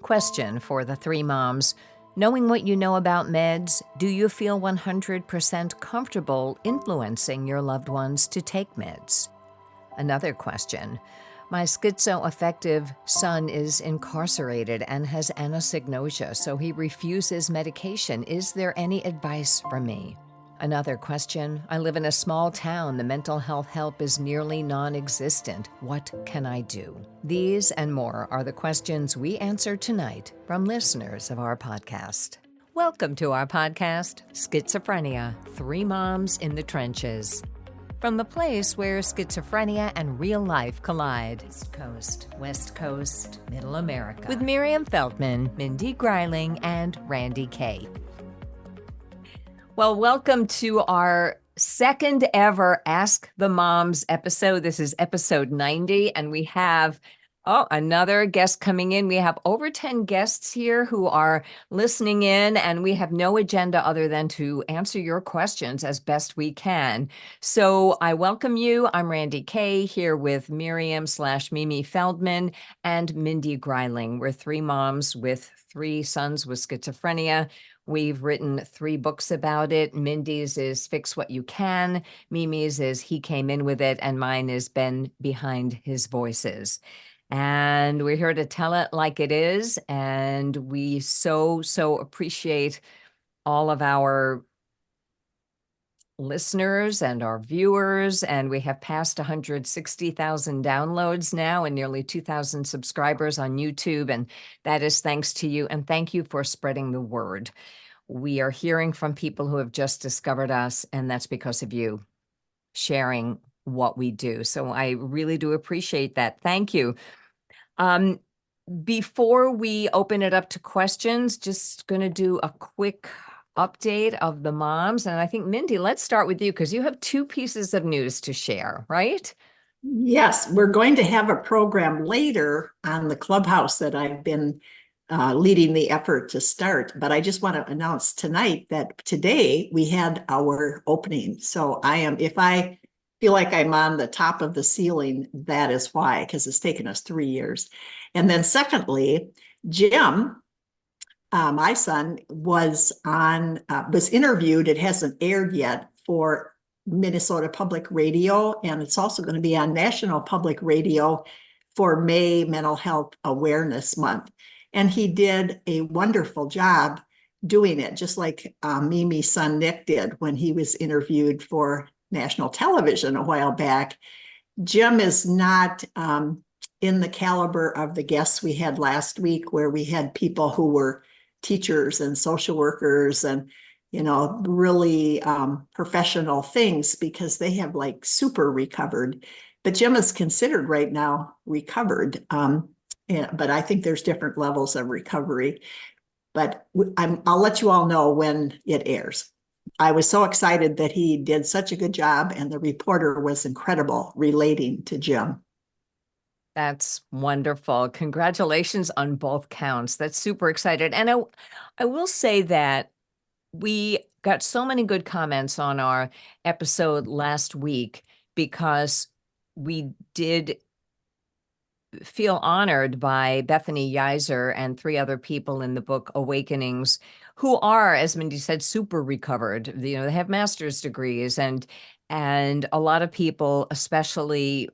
Question for the three moms. Knowing what you know about meds, do you feel 100% comfortable influencing your loved ones to take meds? Another question. My schizoaffective son is incarcerated and has anosognosia, so he refuses medication. Is there any advice for me? Another question. I live in a small town. The mental health help is nearly non-existent. What can I do? These and more are the questions we answer tonight from listeners of our podcast. Welcome to our podcast, Schizophrenia, Three Moms in the Trenches. From the place where schizophrenia and real life collide. East Coast, West Coast, Middle America. With Miriam Feldman, Mindy Greiling, and Randy Kay. Well, welcome to our second ever Ask the Moms episode. This is episode 90, and we have another guest coming in. We have over 10 guests here who are listening in, and we have no agenda other than to answer your questions as best we can. So I welcome you. I'm Randy Kay here with Miriam/Mimi Feldman and Mindy Greiling. We're three moms with three sons with schizophrenia. We've written 3 books about it. Mindy's is Fix What You Can. Mimi's is He Came In With It. And mine is Been Behind His Voices. And we're here to tell it like it is. And we so appreciate all of our listeners and our viewers. And we have passed 160,000 downloads now and nearly 2,000 subscribers on YouTube. And that is thanks to you. And thank you for spreading the word. We are hearing from people who have just discovered us, and that's because of you sharing what we do. So I really do appreciate that. Thank you. Before we open it up to questions, just going to do a quick update of the moms. And I think, Mindy, let's start with you because you have 2 pieces of news to share, right? Yes, we're going to have a program later on the Clubhouse that I've been leading the effort to start. But I just want to announce tonight that today we had our opening. So if I feel like I'm on the top of the ceiling, that is why, because it's taken us 3 years. And then secondly, Jim, my son, was interviewed. It hasn't aired yet for Minnesota Public Radio, and it's also going to be on National Public Radio for May Mental Health Awareness Month. And he did a wonderful job doing it, just like Mimi's son Nick did when he was interviewed for national television a while back. Jim is not in the caliber of the guests we had last week, where we had people who were teachers and social workers and, really professional things, because they have like super recovered. But Jim is considered right now recovered. But I think there's different levels of recovery. But I'll let you all know when it airs. I was so excited that he did such a good job, and the reporter was incredible relating to Jim. That's wonderful. Congratulations on both counts. That's super excited. And I will say that we got so many good comments on our episode last week because we did feel honored by Bethany Yeiser and 3 other people in the book Awakenings who are, as Mindy said, super recovered. They have master's degrees, and a lot of people especially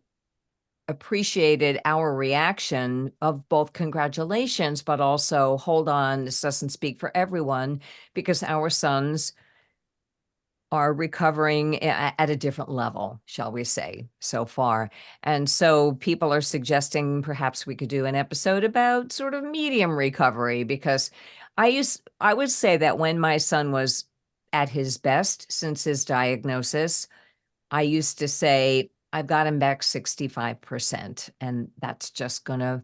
appreciated our reaction of both congratulations, but also hold on, this doesn't speak for everyone, because our sons are recovering at a different level, shall we say, so far. And so people are suggesting perhaps we could do an episode about sort of medium recovery, because I would say that when my son was at his best since his diagnosis, I used to say, I've got him back 65%, and that's just going to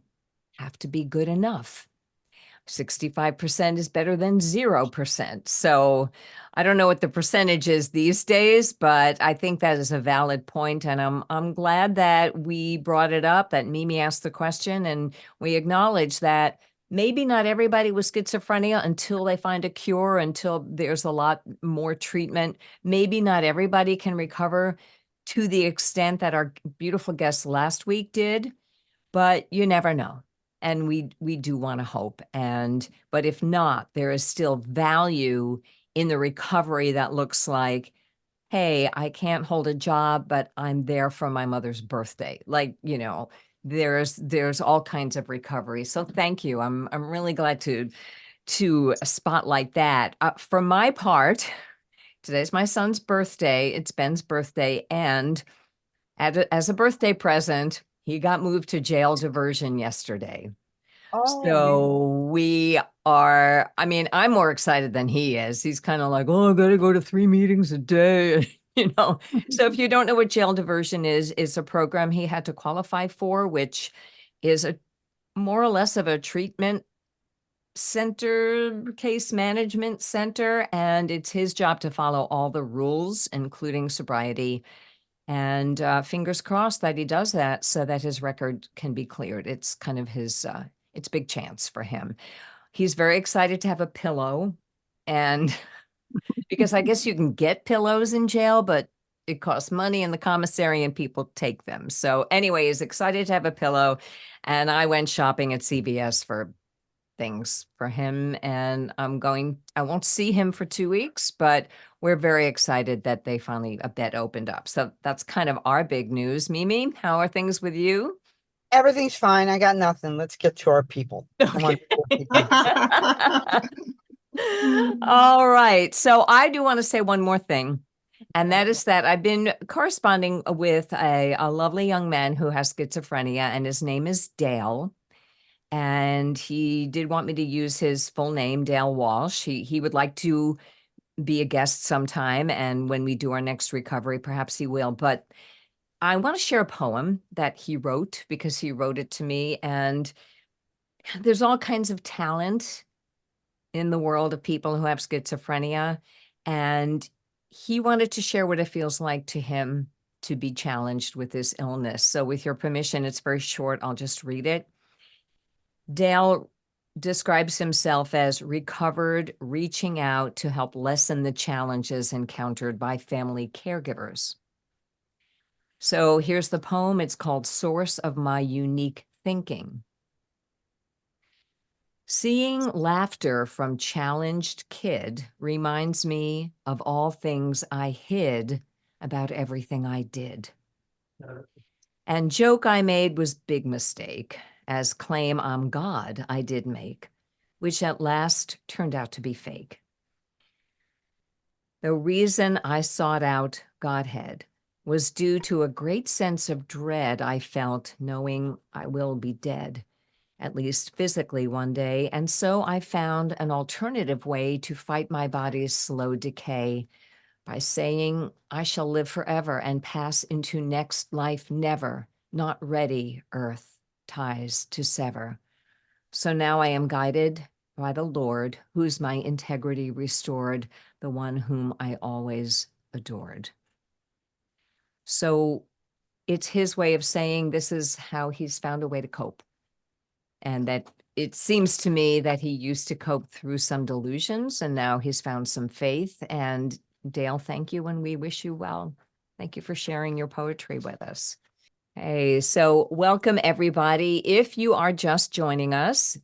have to be good enough. 65% is better than 0%. So I don't know what the percentage is these days, but I think that is a valid point. And I'm glad that we brought it up, that Mimi asked the question, and we acknowledge that maybe not everybody with schizophrenia until they find a cure, until there's a lot more treatment. Maybe not everybody can recover to the extent that our beautiful guest last week did, but you never know. And we do want to hope. But if not, there is still value in the recovery that looks like, hey, I can't hold a job, but I'm there for my mother's birthday. Like, there's all kinds of recovery. So thank you. I'm really glad to spotlight that. For my part, today's my son's birthday. It's Ben's birthday, and as a birthday present, he got moved to jail diversion yesterday. Oh, So I mean, I'm more excited than he is. He's kind of like, oh, I gotta go to 3 meetings a day. So if you don't know what jail diversion is a program he had to qualify for, which is a more or less of a treatment center, case management center, and it's his job to follow all the rules, including sobriety. And fingers crossed that he does that so that his record can be cleared. It's kind of it's big chance for him. He's very excited to have a pillow, and because I guess you can get pillows in jail, but it costs money in the commissary and people take them. So anyway, he's excited to have a pillow. And I went shopping at CVS for things for him, and I won't see him for 2 weeks, but we're very excited that a bed opened up. So that's kind of our big news. Mimi, how are things with you? everything's fine. I got nothing. Let's get to our people. Come on. Okay. All right. So I do want to say one more thing. And that is that I've been corresponding with a lovely young man who has schizophrenia, and his name is Dale. And he did want me to use his full name, Dale Walsh. He would like to be a guest sometime, and when we do our next recovery, perhaps he will. But I want to share a poem that he wrote because he wrote it to me. And there's all kinds of talent in the world of people who have schizophrenia. And he wanted to share what it feels like to him to be challenged with this illness. So with your permission, it's very short. I'll just read it. Dale describes himself as recovered, reaching out to help lessen the challenges encountered by family caregivers. So here's the poem. It's called Source of My Unique Thinking. Seeing laughter from challenged kid reminds me of all things I hid about everything I did. And joke I made was big mistake, as claim I'm God I did make, which at last turned out to be fake. The reason I sought out Godhead was due to a great sense of dread I felt knowing I will be dead, at least physically one day, and so I found an alternative way to fight my body's slow decay by saying I shall live forever and pass into next life never, not ready, earth, ties to sever. So now I am guided by the Lord, who's my integrity restored, the one whom I always adored. So it's his way of saying this is how he's found a way to cope. And that it seems to me that he used to cope through some delusions, and now he's found some faith. And Dale, thank you, and we wish you well. Thank you for sharing your poetry with us. Hey, so welcome everybody. If you are just joining us,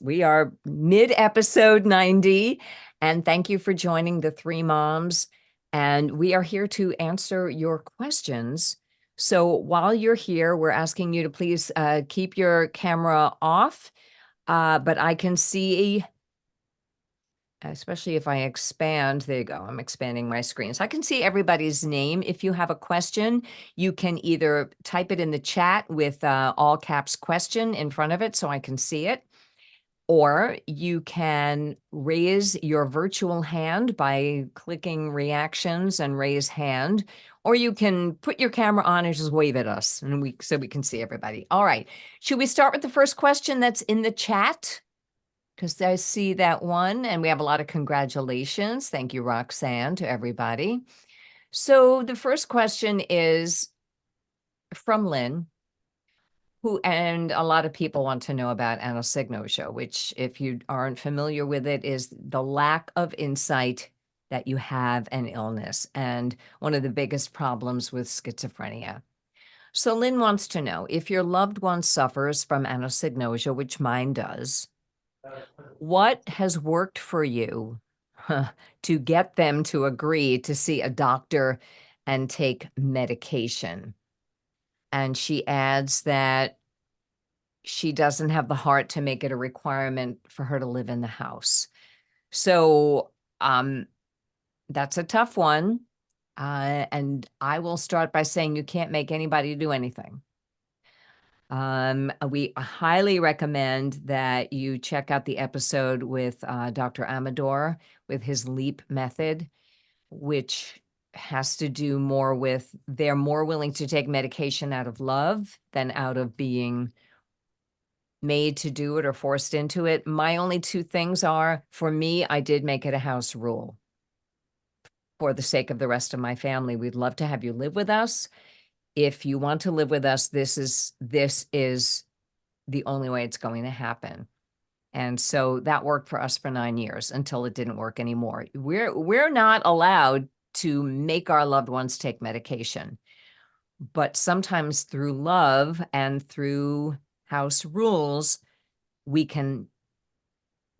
we are mid-episode 90, and thank you for joining the Three Moms. And we are here to answer your questions. So while you're here, we're asking you to please keep your camera off, but I can see, especially if I expand, there you go, I'm expanding my screen. So I can see everybody's name. If you have a question, you can either type it in the chat with all caps question in front of it so I can see it, or you can raise your virtual hand by clicking reactions and raise hand, or you can put your camera on and just wave at us and so we can see everybody. All right, should we start with the first question that's in the chat? Because I see that one, and we have a lot of congratulations. Thank you, Roxanne, to everybody. So the first question is from Lynn, and a lot of people want to know about anosognosia, which, if you aren't familiar with it, is the lack of insight that you have an illness, and one of the biggest problems with schizophrenia. So Lynn wants to know if your loved one suffers from anosognosia, which mine does, what has worked for you to get them to agree to see a doctor and take medication? And she adds that she doesn't have the heart to make it a requirement for her to live in the house. So that's a tough one. And I will start by saying you can't make anybody do anything. We highly recommend that you check out the episode with Dr. Amador with his LEAP method, which has to do more with they're more willing to take medication out of love than out of being made to do it or forced into it. My only two things are, for me, I did make it a house rule. For the sake of the rest of my family, we'd love to have you live with us. If you want to live with us, this is the only way it's going to happen. And so that worked for us for 9 years until it didn't work anymore. We're not allowed to make our loved ones take medication, but sometimes through love and through house rules, we can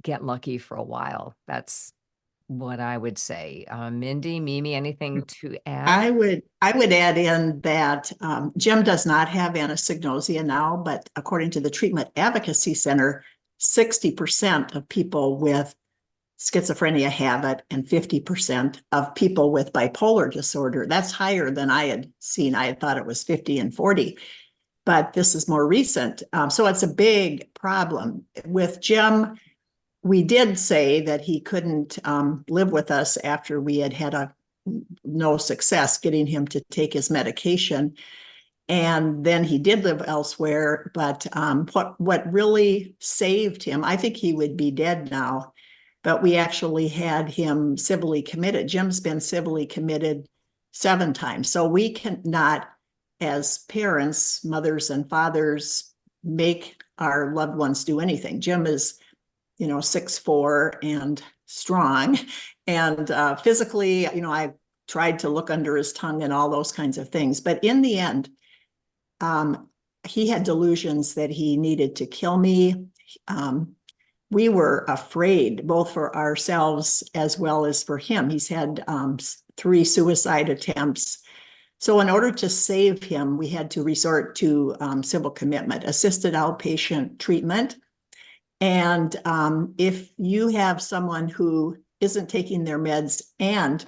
get lucky for a while. That's what I would say. Mindy, Mimi, anything to add? I would add in that Jim does not have anosognosia now, but according to the Treatment Advocacy Center, 60% of people with schizophrenia have it, and 50% of people with bipolar disorder. That's higher than I had seen. I had thought it was 50 and 40, but this is more recent. So it's a big problem. With Jim, we did say that he couldn't live with us after we had no success getting him to take his medication. And then he did live elsewhere. But what really saved him, I think he would be dead now, but we actually had him civilly committed. Jim's been civilly committed 7 times. So we cannot, as parents, mothers and fathers, make our loved ones do anything. Jim is 6'4" and strong. And physically, I tried to look under his tongue and all those kinds of things. But in the end, he had delusions that he needed to kill me. We were afraid, both for ourselves as well as for him. He's had 3 suicide attempts. So in order to save him, we had to resort to civil commitment, assisted outpatient treatment. And if you have someone who isn't taking their meds and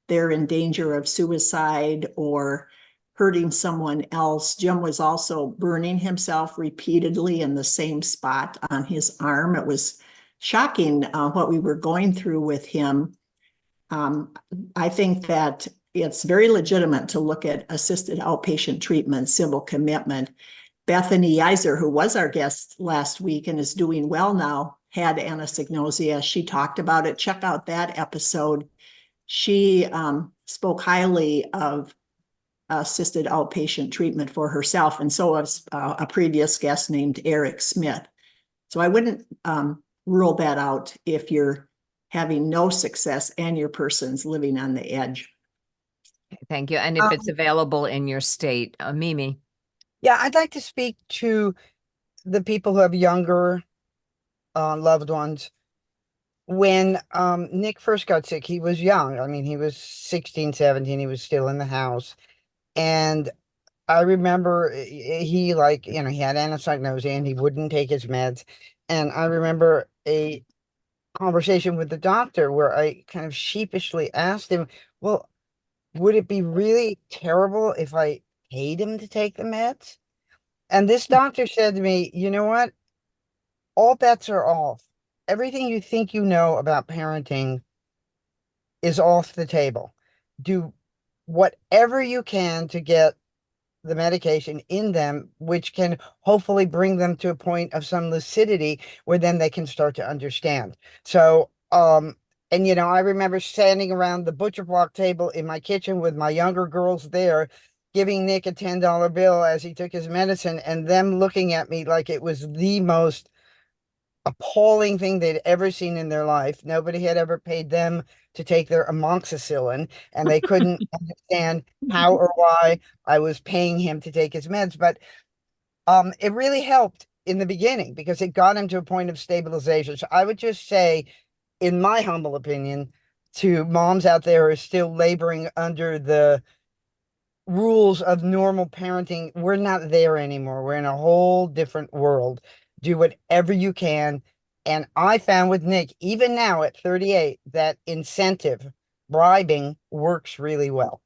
they're in danger of suicide or hurting someone else, Jim was also burning himself repeatedly in the same spot on his arm. It was shocking what we were going through with him. I think that it's very legitimate to look at assisted outpatient treatment, civil commitment. Bethany Iser, who was our guest last week and is doing well now, had anosognosia. She talked about it. Check out that episode. She spoke highly of assisted outpatient treatment for herself, and so was a previous guest named Eric Smith. So I wouldn't rule that out if you're having no success and your person's living on the edge. Thank you. And if it's available in your state, Mimi. Yeah, I'd like to speak to the people who have younger loved ones. When Nick first got sick, he was young. I mean, he was 16, 17. He was still in the house. And I remember he he had anosognosia and he wouldn't take his meds. And I remember a conversation with the doctor where I kind of sheepishly asked him, well, would it be really terrible if I paid him to take the meds? And this doctor said to me, you know what? All bets are off. Everything you think you know about parenting is off the table. Do whatever you can to get the medication in them, which can hopefully bring them to a point of some lucidity where then they can start to understand. So, and I remember standing around the butcher block table in my kitchen with my younger girls there, giving Nick a $10 bill as he took his medicine, and them looking at me like it was the most appalling thing they'd ever seen in their life. Nobody had ever paid them to take their amoxicillin, and they couldn't understand how or why I was paying him to take his meds. But it really helped in the beginning because it got him to a point of stabilization. So I would just say, in my humble opinion, to moms out there who are still laboring under the rules of normal parenting, we're not there anymore. We're in a whole different world. Do whatever you can. And I found with Nick, even now at 38, that incentive, bribing, works really well.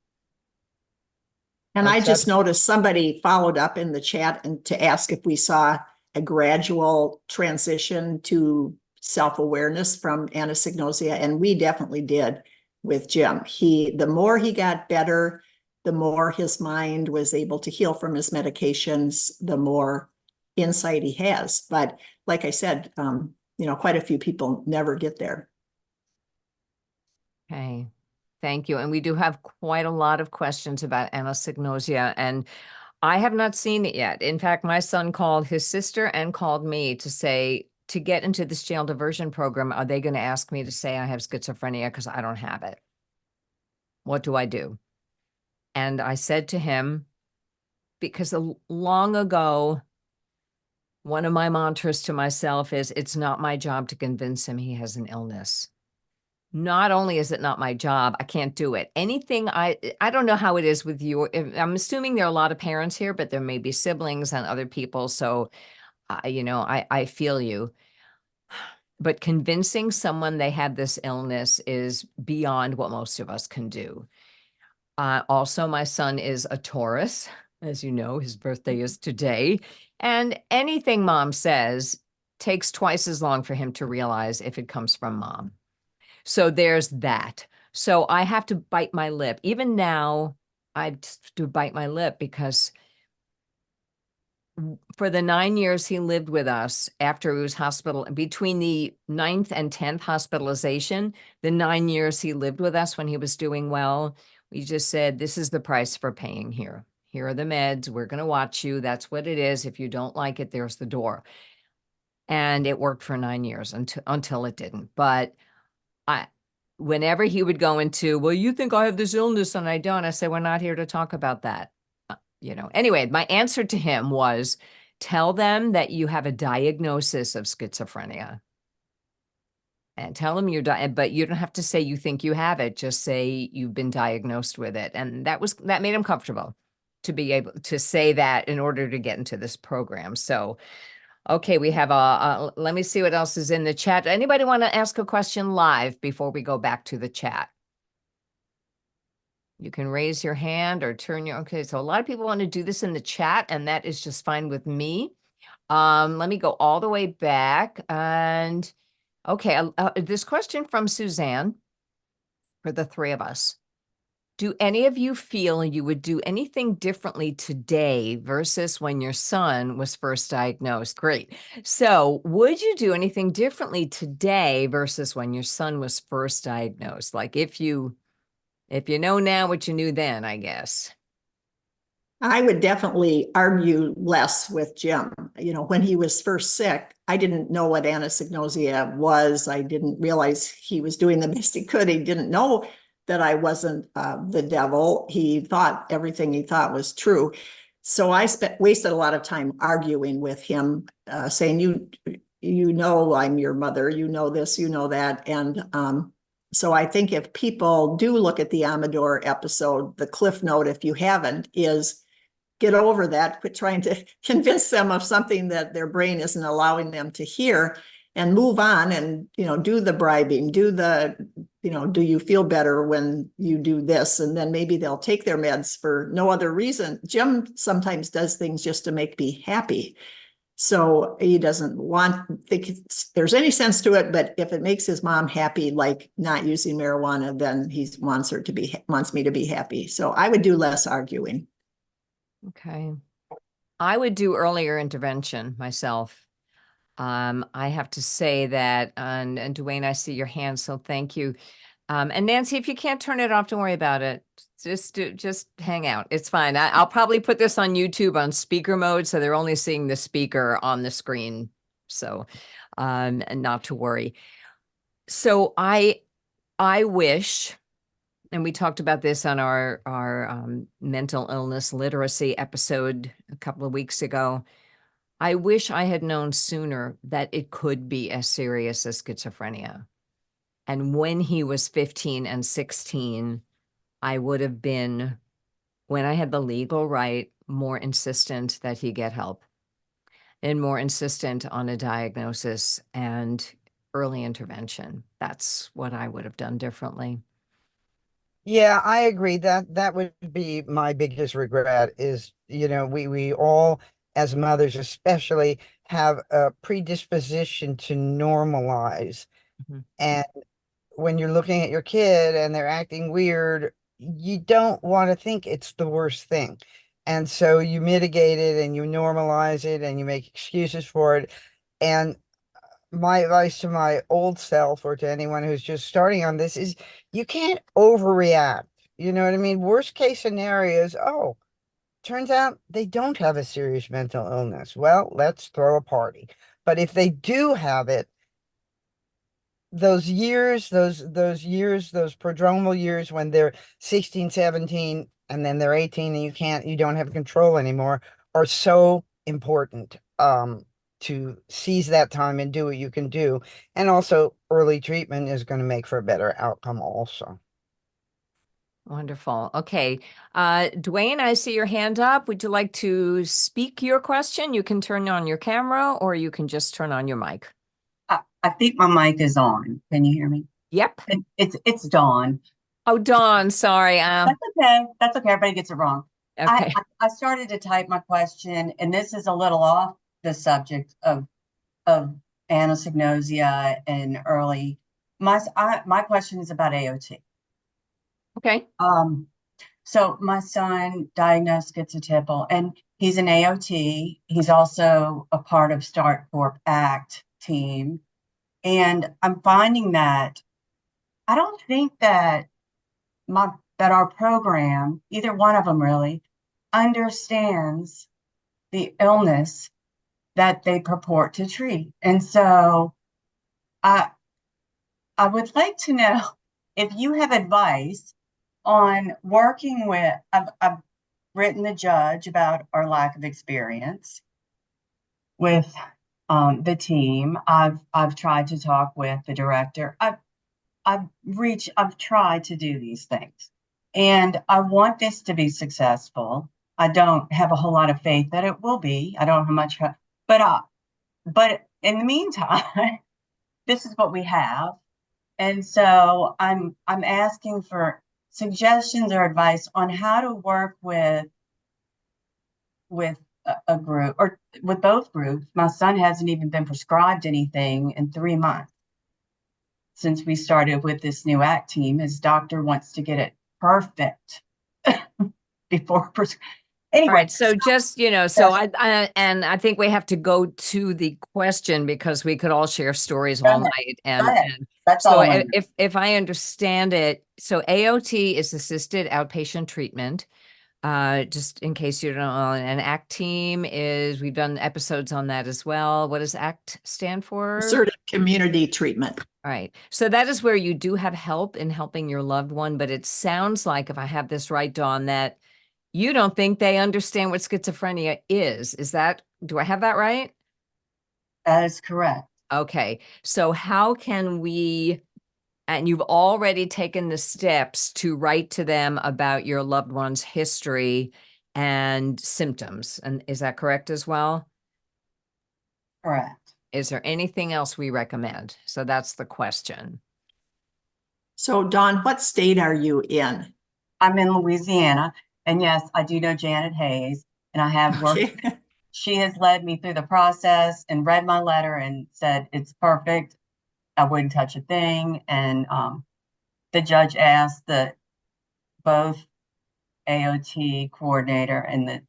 And I just noticed somebody followed up in the chat and to ask if we saw a gradual transition to self-awareness from anosognosia, and we definitely did with Jim. The more he got better, the more his mind was able to heal from his medications, the more insight he has. But like I said, quite a few people never get there. Okay. Thank you. And we do have quite a lot of questions about anosognosia, and I have not seen it yet. In fact, my son called his sister and called me to say, to get into this jail diversion program, are they going to ask me to say I have schizophrenia because I don't have it? What do I do? And I said to him, because long ago, one of my mantras to myself is, it's not my job to convince him he has an illness. Not only is it not my job, I can't do it. Anything I don't know how it is with you. I'm assuming there are a lot of parents here, but there may be siblings and other people. So, I feel you. But convincing someone they have this illness is beyond what most of us can do. Also, my son is a Taurus. As you know, his birthday is today. And anything mom says takes twice as long for him to realize if it comes from mom. So there's that. So I have to bite my lip. Even now, I have to bite my lip because for the 9 years he lived with us after he was hospital, between the 9th and 10th hospitalization, the 9 years he lived with us when he was doing well, we just said, this is the price for paying here. Here are the meds. We're going to watch you. That's what it is. If you don't like it, there's the door. And it worked for 9 years until it didn't. But whenever he would go into, well, you think I have this illness and I don't, I say, we're not here to talk about that. Anyway, my answer to him was, tell them that you have a diagnosis of schizophrenia. And tell them but you don't have to say you think you have it. Just say you've been diagnosed with it. And that made him comfortable to be able to say that in order to get into this program. So, okay, we have let me see what else is in the chat. Anybody want to ask a question live before we go back to the chat? You can raise your hand or okay. So a lot of people want to do this in the chat, and that is just fine with me. Let me go all the way back. And okay, this question from Suzanne for the three of us. Do any of you feel you would do anything differently today versus when your son was first diagnosed? Great. So would you do anything differently today versus when your son was first diagnosed? Like if you know now what you knew then, I guess. I would definitely argue less with Jim. When he was first sick, I didn't know what anosognosia was. I didn't realize he was doing the best he could. He didn't know that I wasn't the devil. He thought everything he thought was true. So I wasted a lot of time arguing with him, saying, you know, I'm your mother, you know this, you know that. And so I think if people do look at the Amador episode, the cliff note, if you haven't, is get over that, quit trying to convince them of something that their brain isn't allowing them to hear, and move on and, do the bribing, do you feel better when you do this? And then maybe they'll take their meds for no other reason. Jim sometimes does things just to make me happy. So he doesn't think there's any sense to it, but if it makes his mom happy, like not using marijuana, then he wants me to be happy. So I would do less arguing. Okay. I would do earlier intervention myself. I have to say that, and Dwayne, I see your hand, so thank you. And Nancy, if you can't turn it off, don't worry about it. Just hang out. It's fine. I'll probably put this on YouTube on speaker mode, so they're only seeing the speaker on the screen So, and not to worry. So I wish, and we talked about this on our mental illness literacy episode a couple of weeks ago. I wish I had known sooner that it could be as serious as schizophrenia. And when he was 15 and 16, I would have been, when I had the legal right, more insistent that he get help and more insistent on a diagnosis and early intervention. That's what I would have done differently. Yeah, I agree that that would be my biggest regret is, we all as mothers especially have a predisposition to normalize. Mhm. And when you're looking at your kid and they're acting weird, you don't want to think it's the worst thing. And so you mitigate it and you normalize it and you make excuses for it. And my advice to my old self or to anyone who's just starting on this is you can't overreact. You know what I mean? Worst case scenario is, oh, turns out they don't have a serious mental illness. Well, let's throw a party. But if they do have it, those years, those prodromal years when they're 16, 17, and then they're 18 and you don't have control anymore are so important. To seize that time and do what you can do. And also early treatment is going to make for a better outcome also. Wonderful. Okay. Dwayne, I see your hand up. Would you like to speak your question? You can turn on your camera or you can just turn on your mic. I think my mic is on. Can you hear me? Yep. It's Dawn. Oh, Dawn, sorry. That's okay. That's okay. Everybody gets it wrong. Okay. I started to type my question, and this is a little off the subject of anosognosia and early. My question is about AOT. Okay. So my son diagnosed schizotypal, and he's an AOT. He's also a part of Start Corp Act team. And I'm finding that I don't think that our program, either one of them really, understands the illness that they purport to treat. And so I would like to know if you have advice on working with, I've written the judge about our lack of experience with the team. I've tried to talk with the director. I've tried to do these things, and I want this to be successful. I don't have a whole lot of faith that it will be. I don't have much, but in the meantime, this is what we have, and so I'm asking for suggestions or advice on how to work with a group or with both groups. My son hasn't even been prescribed anything in 3 months since we started with this new ACT team. His doctor wants to get it perfect before anyway. All right. So just, so I think we have to go to the question because we could all share stories all night. And That's so all if I understand it, so AOT is assisted outpatient treatment. Just in case you don't know, an ACT team is, we've done episodes on that as well. What does ACT stand for? Assertive community treatment. All right. So that is where you do have help in helping your loved one, but it sounds like, if I have this right, Dawn, that you don't think they understand what schizophrenia is. Do I have that right? That is correct. Okay. So how can we, and you've already taken the steps to write to them about your loved one's history and symptoms. And is that correct as well? Correct. Is there anything else we recommend? So that's the question. So Dawn, what state are you in? I'm in Louisiana, and yes, I do know Janet Hayes, and I have worked. Okay. She has led me through the process and read my letter and said it's perfect. I wouldn't touch a thing. And the judge asked both AOT coordinator and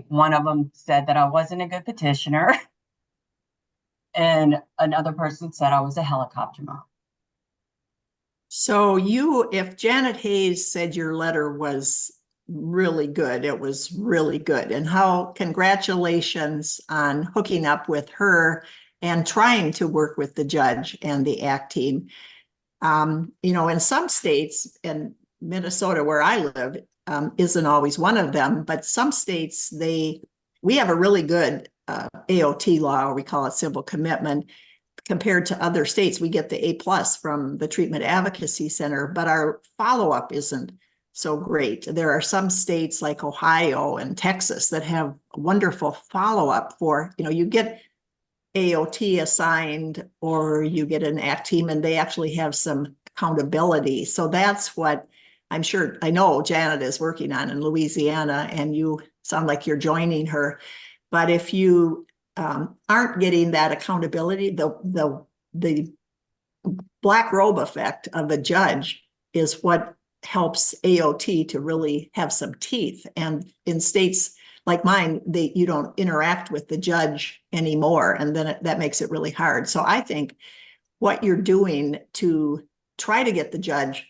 one of them said that I wasn't a good petitioner, and another person said I was a helicopter mom. So if Janet Hayes said your letter was really good, it was really good. And congratulations on hooking up with her and trying to work with the judge and the ACT team. In some states, and Minnesota, where I live, isn't always one of them, but some states, we have a really good AOT law, or we call it civil commitment. Compared to other states, we get the A+ from the Treatment Advocacy Center, but our follow-up isn't so great. There are some states like Ohio and Texas that have wonderful follow-up for, you get AOT assigned, or you get an ACT team, and they actually have some accountability. So that's what I know Janet is working on in Louisiana, and you sound like you're joining her. But if you aren't getting that accountability, the black robe effect of a judge is what helps AOT to really have some teeth. And in states like mine, you don't interact with the judge anymore, and then that makes it really hard. So I think what you're doing to try to get the judge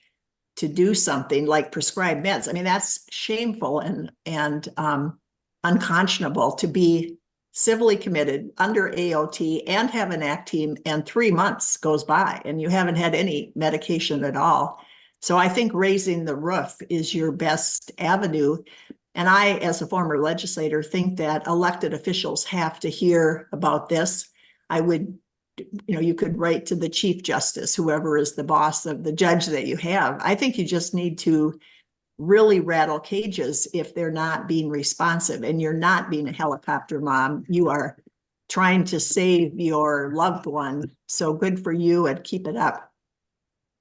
to do something like prescribe meds, I mean, that's shameful and unconscionable to be civilly committed under AOT and have an ACT team, and 3 months goes by and you haven't had any medication at all. So I think raising the roof is your best avenue. And I, as a former legislator, think that elected officials have to hear about this. You could write to the Chief Justice, whoever is the boss of the judge that you have. I think you just need to really rattle cages if they're not being responsive, and you're not being a helicopter mom. You are trying to save your loved one. So good for you, and keep it up.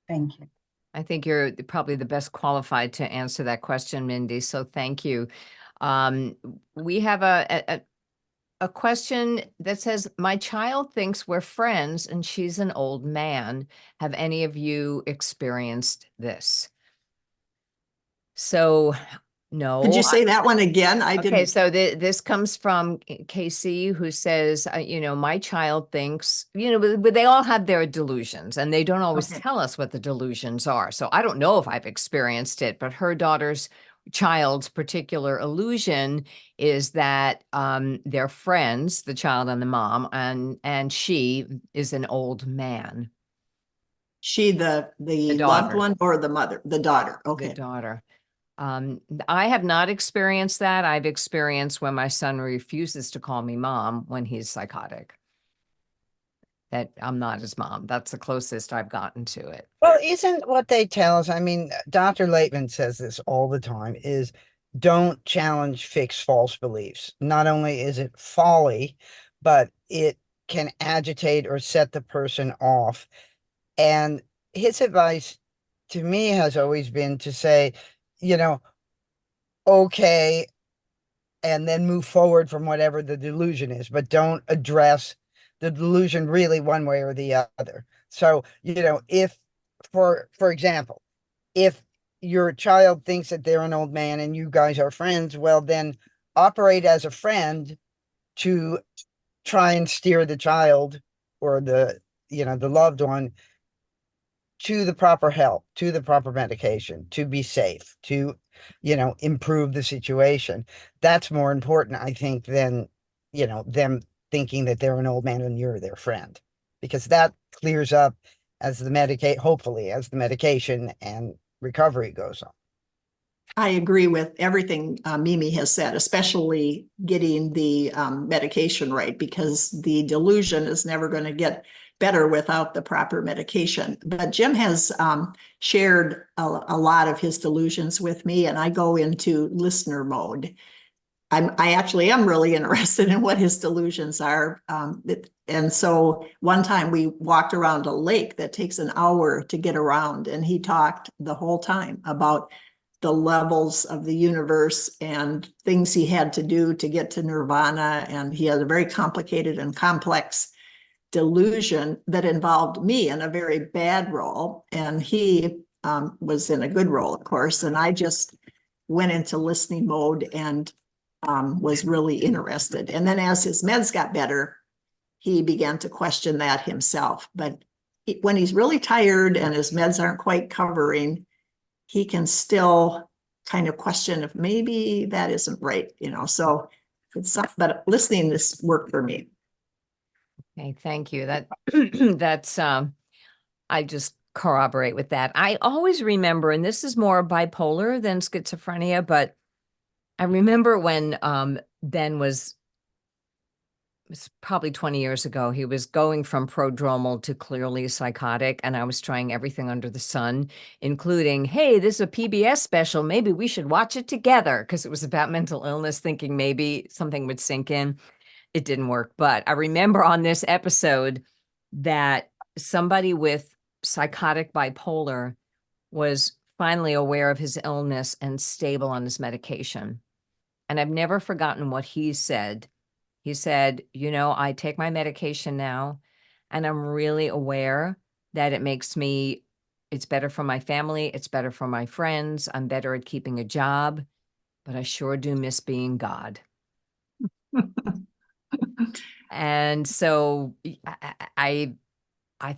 Thank you. I think you're probably the best qualified to answer that question, Mindy. So thank you. We have a question that says, my child thinks we're friends and she's an old man. Have any of you experienced this? So no. Could you say that one again? Okay, so this comes from Casey, who says, my child thinks, but they all have their delusions, and they don't always tell us what the delusions are. So I don't know if I've experienced it, but her child's particular illusion is that they're friends, the child and the mom, and she is an old man. She, the loved one, or the mother, the daughter? Okay. The daughter. I have not experienced that. I've experienced when my son refuses to call me mom when he's psychotic, that I'm not his mom. That's the closest I've gotten to it. Well, isn't what they tell us, I mean, Dr. Laitman says this all the time, is don't challenge fixed false beliefs. Not only is it folly, but it can agitate or set the person off. And his advice to me has always been to say, okay, and then move forward from whatever the delusion is, but don't address the delusion really one way or the other. So, if, for example, if your child thinks that they're an old man and you guys are friends, well, then operate as a friend to try and steer the child or the loved one to the proper help, to the proper medication, to be safe, to, improve the situation. That's more important, I think, than, them thinking that they're an old man and you're their friend, because that clears up hopefully as the medication and recovery goes on. I agree with everything Mimi has said, especially getting the medication right, because the delusion is never going to get better without the proper medication. But Jim has shared a lot of his delusions with me, and I go into listener mode. I actually am really interested in what his delusions are. And so one time we walked around a lake that takes an hour to get around, and he talked the whole time about the levels of the universe and things he had to do to get to nirvana. And he had a very complicated and complex delusion that involved me in a very bad role. And he was in a good role, of course. And I just went into listening mode and was really interested. And then as his meds got better, he began to question that himself. But when he's really tired and his meds aren't quite covering, he can still kind of question if maybe that isn't right, so but listening, this worked for me. Okay, thank you. That that's I just corroborate with that. I always remember, and this is more bipolar than schizophrenia, but I remember when Ben was probably 20 years ago, he was going from prodromal to clearly psychotic, and I was trying everything under the sun, including, hey, this is a PBS special, maybe we should watch it together, because it was about mental illness, thinking maybe something would sink in. It didn't work. But I remember on this episode that somebody with psychotic bipolar was finally aware of his illness and stable on his medication. And I've never forgotten what he said. He said, you know, I take my medication now, and I'm really aware that it's better for my family. It's better for my friends. I'm better at keeping a job, but I sure do miss being God. And so I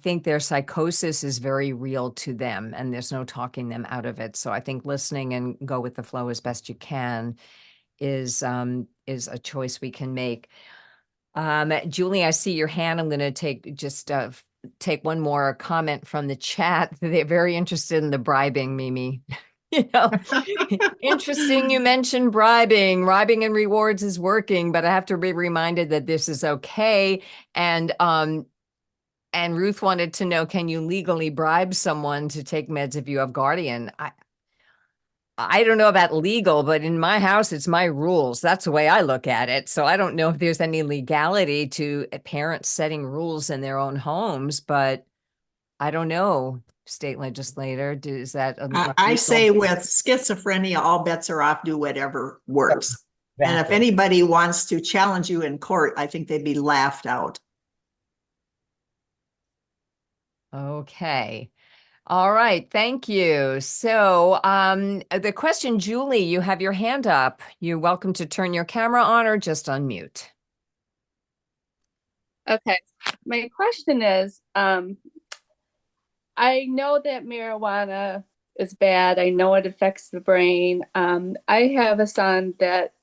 think their psychosis is very real to them, and there's no talking them out of it. So I think listening and go with the flow as best you can is a choice we can make. Julie, I see your hand. I'm going to take one more comment from the chat. They're very interested in the bribing, Mimi. You know, interesting you mentioned bribing. Bribing and rewards is working, but I have to be reminded that this is okay. And Ruth wanted to know, can you legally bribe someone to take meds if you have guardian? I don't know about legal, but in my house, it's my rules. That's the way I look at it. So I don't know if there's any legality to parents setting rules in their own homes, but I don't know. State legislator, is that I say with schizophrenia, all bets are off, do whatever works. And if anybody wants to challenge you in court, I think they'd be laughed out. Okay. All right. Thank you. So the question, Julie, you have your hand up. You're welcome to turn your camera on or just unmute. Okay. My question is, I know that marijuana is bad. I know it affects the brain. I have a son that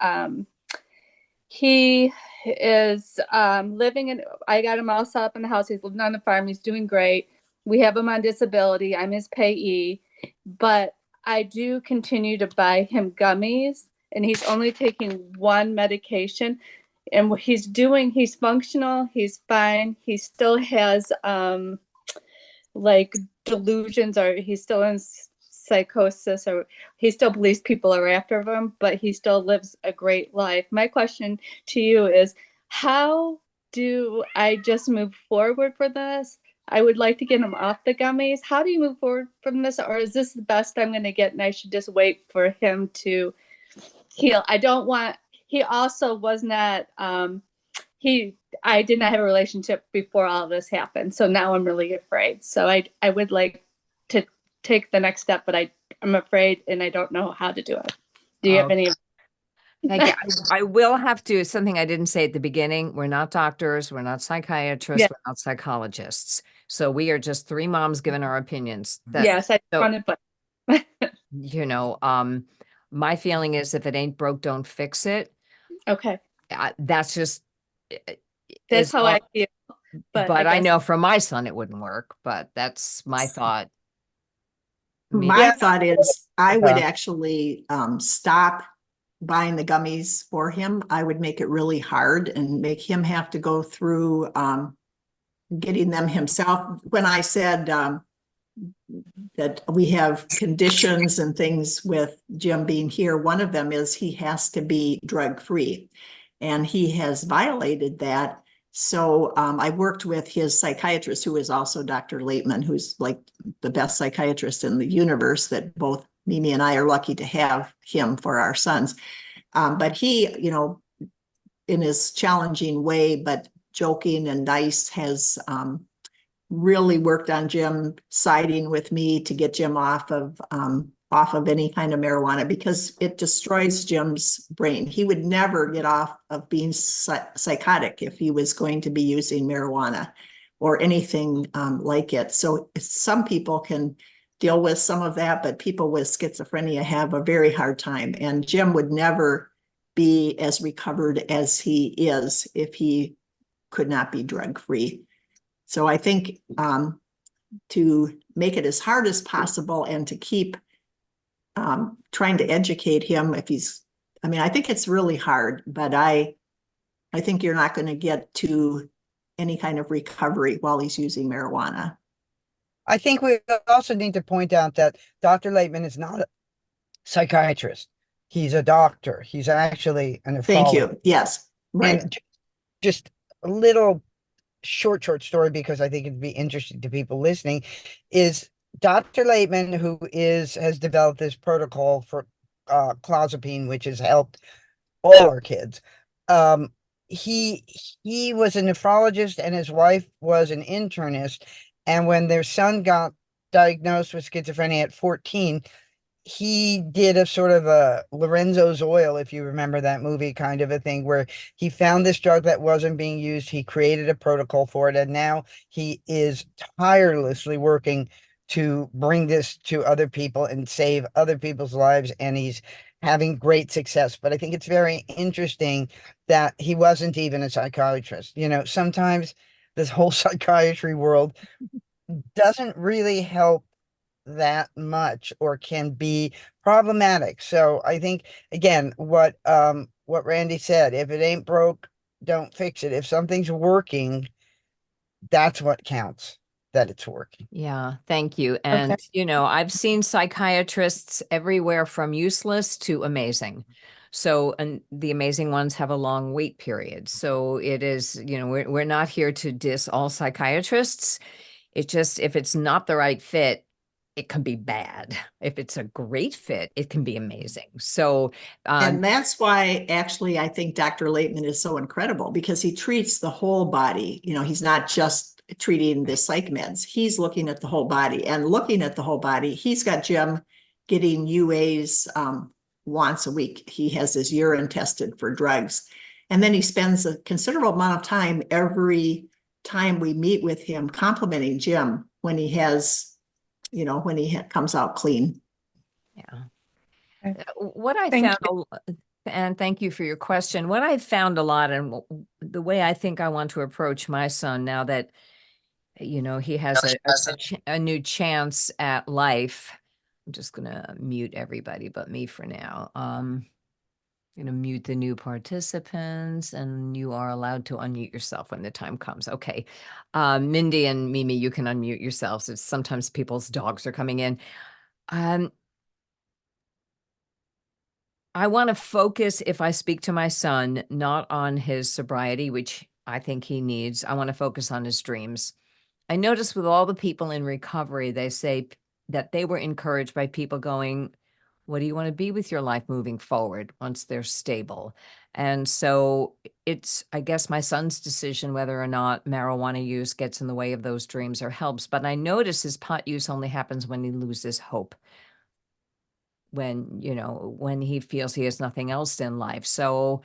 he is living in, I got him all set up in the house. He's living on the farm. He's doing great. We have him on disability. I'm his payee, but I do continue to buy him gummies, and he's only taking one medication. And what he's doing, he's functional, he's fine. He still has like delusions, or he's still in psychosis, or he still believes people are after him, but he still lives a great life. My question to you is, how do I just move forward for this? I would like to get him off the gummies. How do you move forward from this? Or is this the best I'm going to get and I should just wait for him to heal? I don't want, he also was not, I did not have a relationship before all of this happened. So now I'm really afraid. So I would like to take the next step, but I'm afraid and I don't know how to do it. Do you have any? Thank you. I will have to, something I didn't say at the beginning. We're not doctors. We're not psychiatrists. We're not psychologists. So we are just three moms giving our opinions. Yes, I wanted, but you know, my feeling is if it ain't broke, don't fix it. Okay. That's just, that's how I feel. But I know for my son, it wouldn't work, but that's my thought. My thought is I would actually stop buying the gummies for him. I would make it really hard and make him have to go through getting them himself. When I said that we have conditions and things with Jim being here, one of them is he has to be drug-free, and he has violated that. So I worked with his psychiatrist, who is also Dr. Laitman, who's like the best psychiatrist in the universe, that both Mimi and I are lucky to have him for our sons. But he, you know, in his challenging way, but joking and nice, has really worked on Jim siding with me to get Jim off of any kind of marijuana, because it destroys Jim's brain. He would never get off of being psychotic if he was going to be using marijuana or anything like it. So some people can deal with some of that, but people with schizophrenia have a very hard time. And Jim would never be as recovered as he is if he could not be drug-free. So I think to make it as hard as possible and to keep trying to educate him if he's, I mean, I think it's really hard, but I think you're not going to get to any kind of recovery while he's using marijuana. I think we also need to point out that Dr. Laitman is not a psychiatrist. He's a doctor. He's actually a nephrologist. Thank you. Yes, right. And just a little short story, because I think it'd be interesting to people listening, is Dr. Laitman, who has developed this protocol for clozapine, which has helped all our kids. He was a nephrologist and his wife was an internist. And when their son got diagnosed with schizophrenia at 14, he did a sort of a Lorenzo's oil, if you remember that movie, kind of a thing, where he found this drug that wasn't being used. He created a protocol for it. And now he is tirelessly working to bring this to other people and save other people's lives. And he's having great success. But I think it's very interesting that he wasn't even a psychiatrist. You know, sometimes this whole psychiatry world doesn't really help that much, or can be problematic. So I think, again, what Randy said, if it ain't broke, don't fix it. If something's working, that's what counts, that it's working. Yeah, thank you. And, you know, I've seen psychiatrists everywhere from useless to amazing. So, and the amazing ones have a long wait period. So it is, you know, we're not here to diss all psychiatrists. It just, if it's not the right fit, it can be bad. If it's a great fit, it can be amazing. So, and that's why actually I think Dr. Laitman is so incredible, because he treats the whole body. You know, he's not just treating the psych meds. He's looking at the whole body, and looking at the whole body. He's got Jim getting UAs once a week. He has his urine tested for drugs. And then he spends a considerable amount of time every time we meet with him complimenting Jim when he has, you know, when he comes out clean. Yeah. What I found, and thank you for your question, what I found a lot, and the way I think I want to approach my son now that, you know, he has a new chance at life. I'm just going to mute everybody but me for now. I'm going to mute the new participants, and you are allowed to unmute yourself when the time comes. Okay. Mindy and Mimi, you can unmute yourselves. It's sometimes people's dogs are coming in. I want to focus, if I speak to my son, not on his sobriety, which I think he needs. I want to focus on his dreams. I notice with all the people in recovery, they say that they were encouraged by people going, what do you want to be with your life moving forward once they're stable? And so it's, I guess, my son's decision whether or not marijuana use gets in the way of those dreams or helps. But I notice his pot use only happens when he loses hope, when, you know, when he feels he has nothing else in life. So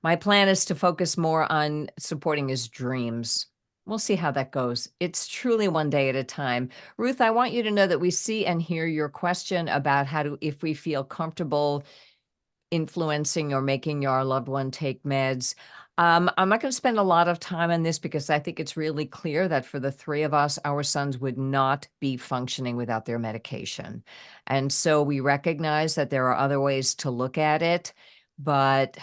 my plan is to focus more on supporting his dreams. We'll see how that goes. It's truly one day at a time. Ruth, I want you to know that we see and hear your question about if we feel comfortable influencing or making our loved one take meds. I'm not going to spend a lot of time on this because I think it's really clear that for the three of us, our sons would not be functioning without their medication. And so we recognize that there are other ways to look at it. But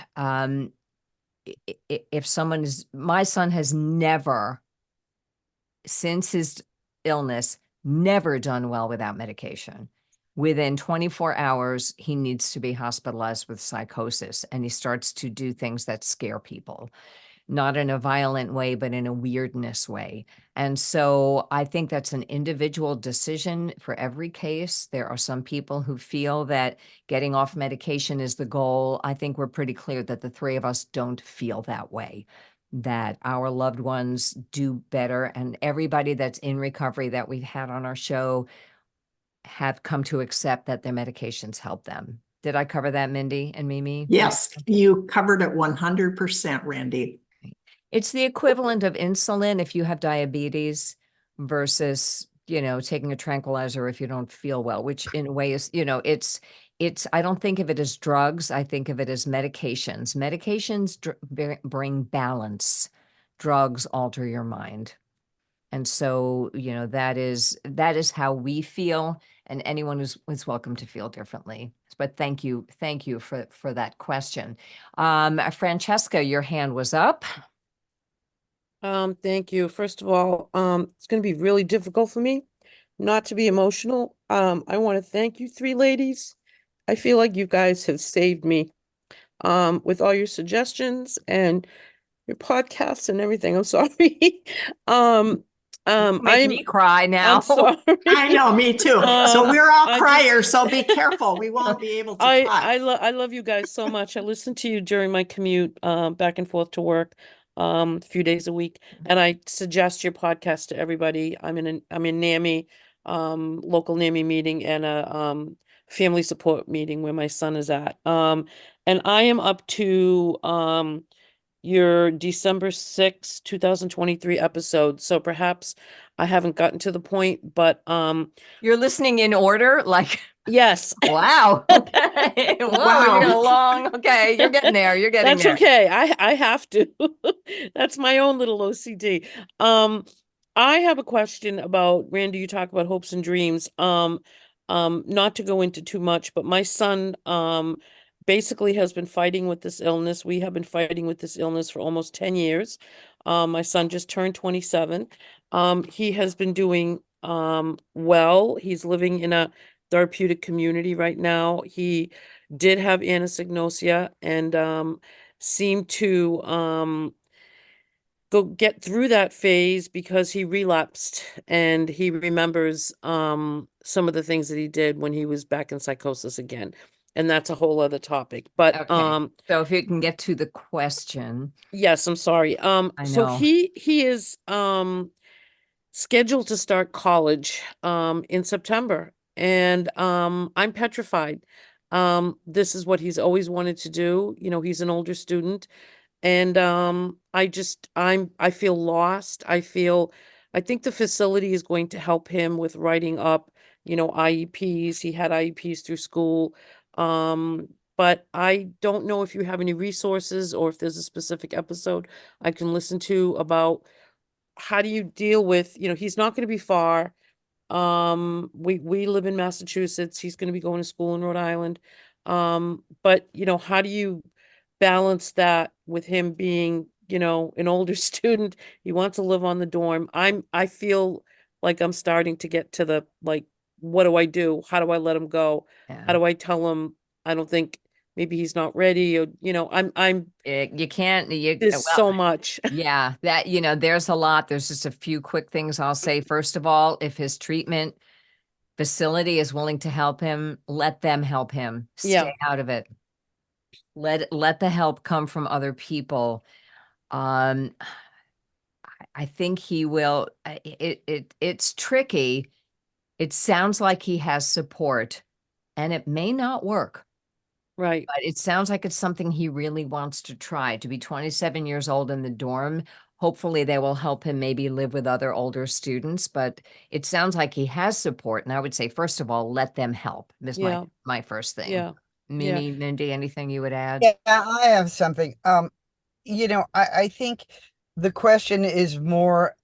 if someone is, my son has never, since his illness, never done well without medication. Within 24 hours, he needs to be hospitalized with psychosis, and he starts to do things that scare people, not in a violent way, but in a weirdness way. And so I think that's an individual decision for every case. There are some people who feel that getting off medication is the goal. I think we're pretty clear that the three of us don't feel that way, that our loved ones do better. And everybody that's in recovery that we've had on our show have come to accept that their medications help them. Did I cover that, Mindy and Mimi? Yes, you covered it 100%, Randy. It's the equivalent of insulin if you have diabetes versus, you know, taking a tranquilizer if you don't feel well, which in a way is, you know, I don't think of it as drugs. I think of it as medications. Medications bring balance. drugs alter your mind. And so, that is how we feel, and anyone is welcome to feel differently. But thank you for that question. Francesca, your hand was up. Thank you. First of all, it's going to be really difficult for me not to be emotional. I want to thank you three ladies. I feel like you guys have saved me, with all your suggestions and your podcasts and everything. I'm sorry. Make me cry now. I'm sorry. I know, me too. So we're all I criers, so be careful. We won't be able to talk. I love you guys so much. I listen to you during my commute, back and forth to work, a few days a week, and I suggest your podcast to everybody. I'm in NAMI, local NAMI meeting, and a family support meeting where my son is at. And I am up to your December 6th, 2023 episode. So perhaps I haven't gotten to the point, but You're listening in order, like. Yes. Wow. Okay. Whoa, Wow. you're long. Okay, you're getting there. You're getting That's there. okay. I have to. That's my own little OCD. I have a question about, Randy, you talk about hopes and dreams. Not to go into too much, but my son basically has been fighting with this illness. We have been fighting with this illness for almost 10 years. My son just turned 27. He has been doing well. He's living in a therapeutic community right now. He did have anosognosia and seemed to go get through that phase because he relapsed and he remembers some of the things that he did when he was back in psychosis again. And that's a whole other topic. But Okay. So if you can get to the question. yes, I'm sorry. I So know. he is scheduled to start college in September, and I'm petrified. This is what he's always wanted to do. He's an older student, and I feel lost. I think the facility is going to help him with writing up, IEPs. He had IEPs through school. But I don't know if you have any resources or if there's a specific episode I can listen to about how do you deal with, he's not going to be far. We live in Massachusetts. He's going to be going to school in Rhode Island. But how do you balance that with him being, an older student? He wants to live on the dorm. I feel like I'm starting to get to the, like, what do I do? How do I let him go? Yeah. How do I tell him I don't think maybe he's not ready, or, You can't, there's so much. Yeah, that, there's a lot. There's just a few quick things I'll say. First of all, if his treatment facility is willing to help him, let them help him. Yeah. Stay out of it. Let the help come from other people. I think he will. It's tricky. It sounds like he has support, and it may not work. Right. But it sounds like it's something he really wants to try. To be 27 years old in the dorm, hopefully they will help him maybe live with other older students. But it sounds like he has support. And I would say, first of all, let them help. This is Yeah. my first thing. Yeah. Mimi, Mindy, anything you would add? Yeah, I have something. I think the question is more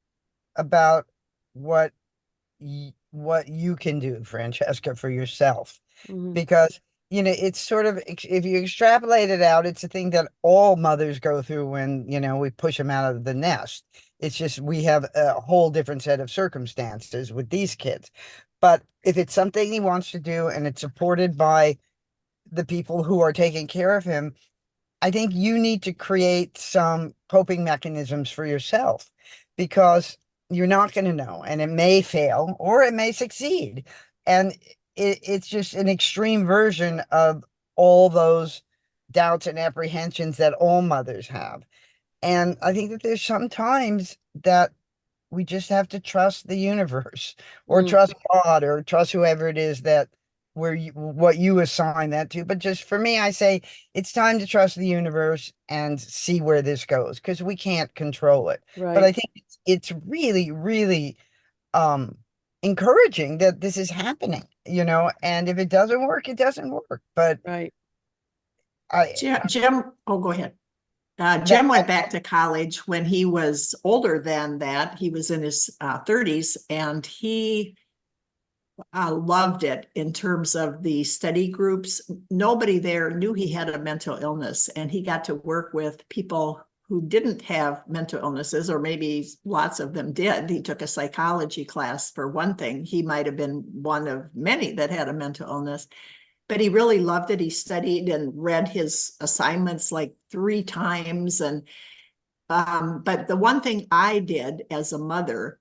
about what you can do, Francesca, for yourself. Mhm. Because, it's sort of, if you extrapolate it out, it's a thing that all mothers go through when, we push them out of the nest. It's just we have a whole different set of circumstances with these kids. But if it's something he wants to do and it's supported by the people who are taking care of him, I think you need to create some coping mechanisms for yourself, because you're not going to know, and it may fail or it may succeed. And it's just an extreme version of all those doubts and apprehensions that all mothers have. And I think that there's sometimes that we just have to trust the universe, or trust God, or trust whoever it is that what you assign that to. But just for me, I say it's time to trust the universe and see where this goes, because we can't control it. Right. But I think it's really, really encouraging that this is happening, and if it doesn't work, it doesn't work. But Right. Jim, oh, go ahead. Jim went back to college when he was older than that. He was in his 30s, and he loved it in terms of the study groups. Nobody there knew he had a mental illness, and he got to work with people who didn't have mental illnesses, or maybe lots of them did. He took a psychology class for one thing. He might have been one of many that had a mental illness, but he really loved it. He studied and read his assignments like 3 times. And but the one thing I did as a mother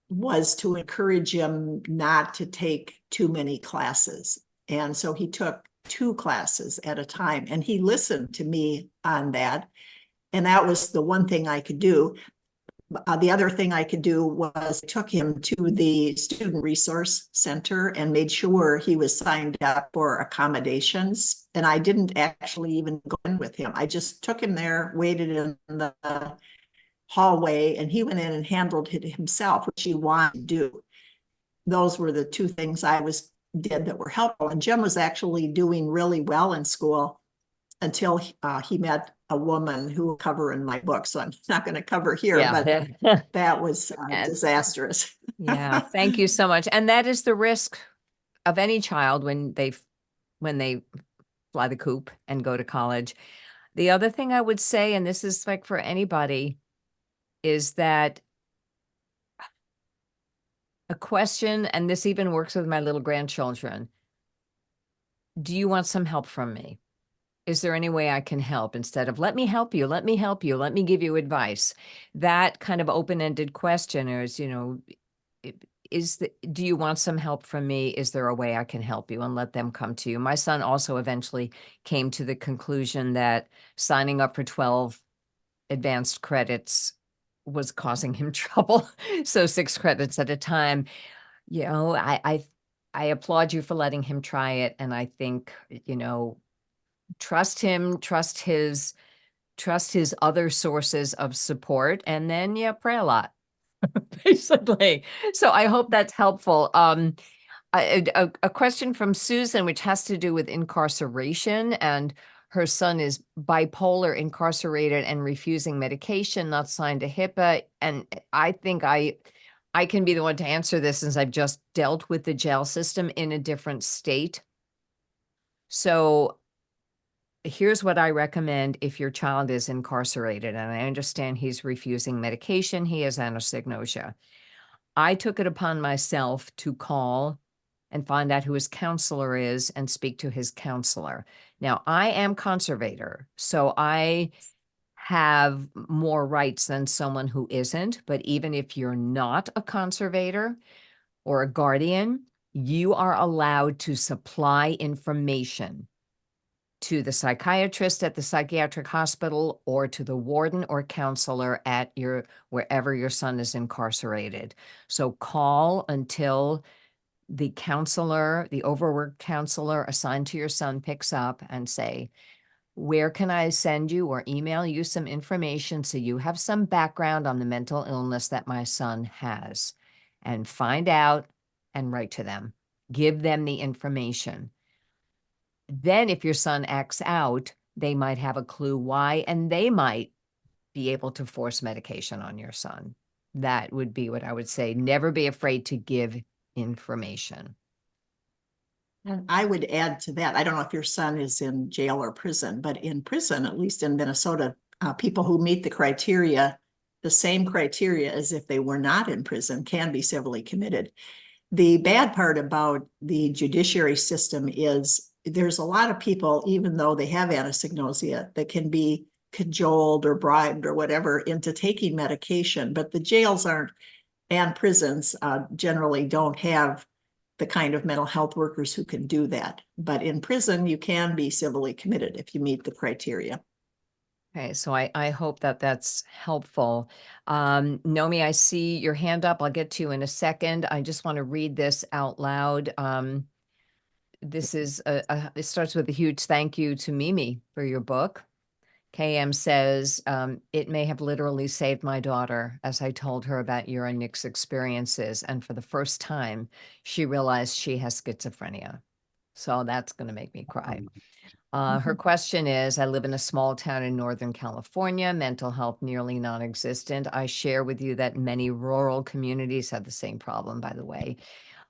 was to encourage him not to take too many classes. And so he took 2 classes at a time, and he listened to me on that. And that was the one thing I could do. The other thing I could do was took him to the Student Resource Center and made sure he was signed up for accommodations. And I didn't actually even go in with him. I just took him there, waited in the hallway, and he went in and handled it himself, which he wanted to do. Those were the 2 things I did that were helpful. And Jim was actually doing really well in school until he met a woman who will cover in my book. So I'm not going to cover here, but that was disastrous. Yeah, thank you so much. And that is the risk of any child when they fly the coop and go to college. The other thing I would say, and this is like for anybody, is that a question, and this even works with my little grandchildren. Do you want some help from me? Is there any way I can help? Instead of let me help you, let me help you, let me give you advice. That kind of open-ended question is, do you want some help from me? Is there a way I can help you? And let them come to you. My son also eventually came to the conclusion that signing up for 12 advanced credits was causing him trouble. So 6 credits at a time. I applaud you for letting him try it. And I think, trust him, trust his other sources of support, and then pray a lot, basically. So I hope that's helpful. A question from Susan, which has to do with incarceration, and her son is bipolar, incarcerated, and refusing medication, not signed to HIPAA. And I think I can be the one to answer this, since I've just dealt with the jail system in a different state. So here's what I recommend if your child is incarcerated, and I understand he's refusing medication, he has anosognosia. I took it upon myself to call and find out who his counselor is and speak to his counselor. Now, I am conservator, so I have more rights than someone who isn't, but even if you're not a conservator or a guardian, you are allowed to supply information to the psychiatrist at the psychiatric hospital, or to the warden or counselor at wherever your son is incarcerated. So call until the counselor, the overworked counselor assigned to your son, picks up and say, where can I send you or email you some information so you have some background on the mental illness that my son has? And find out and write to them. Give them the information. Then if your son acts out, they might have a clue why, and they might be able to force medication on your son. That would be what I would say. Never be afraid to give information. And I would add to that, I don't know if your son is in jail or prison, but in prison, at least in Minnesota, people who meet the criteria, the same criteria as if they were not in prison, can be civilly committed. The bad part about the judiciary system is there's a lot of people, even though they have anosognosia, that can be cajoled or bribed or whatever into taking medication, but the jails and prisons generally don't have the kind of mental health workers who can do that. But in prison, you can be civilly committed if you meet the criteria. Okay, so I hope that that's helpful. Nomi, I see your hand up. I'll get to you in a second. I just want to read this out loud. This is it starts with a huge thank you to Mimi for your book. KM says, it may have literally saved my daughter as I told her about your and Nick's experiences. And for the first time, she realized she has schizophrenia. So that's going to make me cry. Her question is, I live in a small town in Northern California, mental health nearly non-existent. I share with you that many rural communities have the same problem, by the way.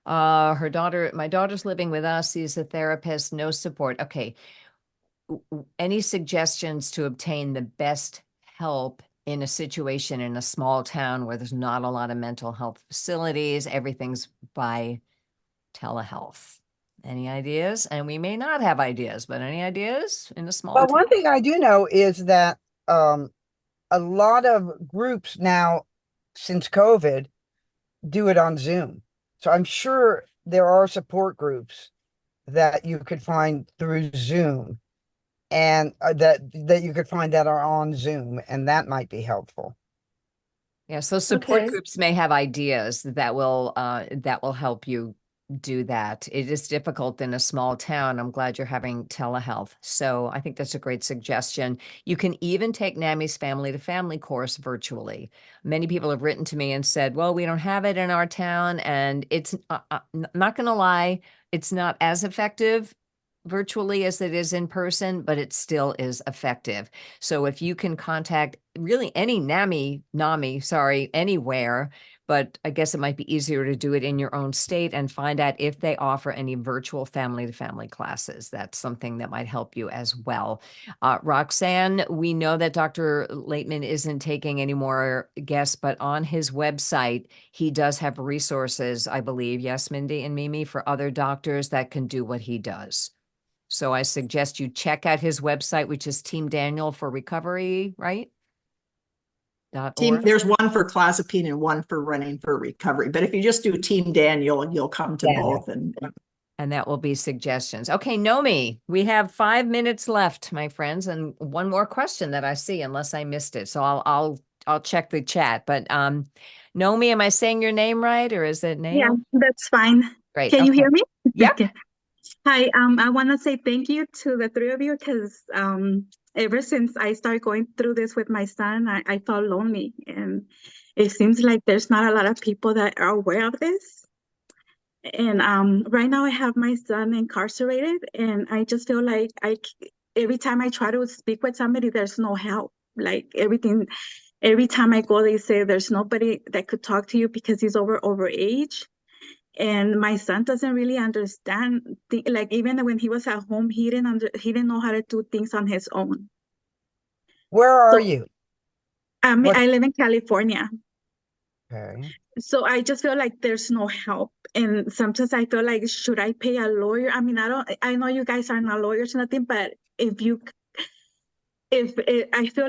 My daughter's living with us. She's a therapist, no support. Okay. Any suggestions to obtain the best help in a situation in a small town where there's not a lot of mental health facilities? Everything's by telehealth. Any ideas? And we may not have ideas, but any ideas in a small Well, town? one thing I do know is that a lot of groups now, since COVID, do it on Zoom. So I'm sure there are support groups that you could find through Zoom, and that you could find that are on Zoom, and that might be helpful. Yeah, so support Okay. groups may have ideas that will help you do that. It is difficult in a small town. I'm glad you're having telehealth. So I think that's a great suggestion. You can even take NAMI's family to family course virtually. Many people have written to me and said, well, we don't have it in our town. And it's not going to lie, it's not as effective virtually as it is in person, but it still is effective. So if you can contact really any NAMI, anywhere, but I guess it might be easier to do it in your own state and find out if they offer any virtual family-to-family classes. That's something that might help you as well. Roxanne, we know that Dr. Laitman isn't taking any more guests, but on his website, he does have resources, I believe, yes, Mindy and Mimi, for other doctors that can do what he does. So I suggest you check out his website, which is Team Daniel for Recovery, right? .org. There's one for clozapine and one for running for recovery. But if you just do Team Daniel, you'll come to both. And that will be suggestions. Okay, Nomi, we have 5 minutes left, my friends, and one more question that I see, unless I missed it. So I'll check the chat. But Nomi, am I saying your name right, or is it Nail? Yeah, that's fine. Great. Can you Okay. hear me? Yep. Okay. Hi, I want to say thank you to the three of you because ever since I started going through this with my son, I felt lonely, and it seems like there's not a lot of people that are aware of this. And right now I have my son incarcerated, and I just feel like every time I try to speak with somebody, there's no help. Like every time I go, they say there's nobody that could talk to you because he's over age. And my son doesn't really understand. Like even when he was at home, he didn't know how to do things on his own. Where are So, you? I live in California. Okay. So I just feel like there's no help. And sometimes I feel like, should I pay a lawyer? I mean, I know you guys are not lawyers or nothing, but I feel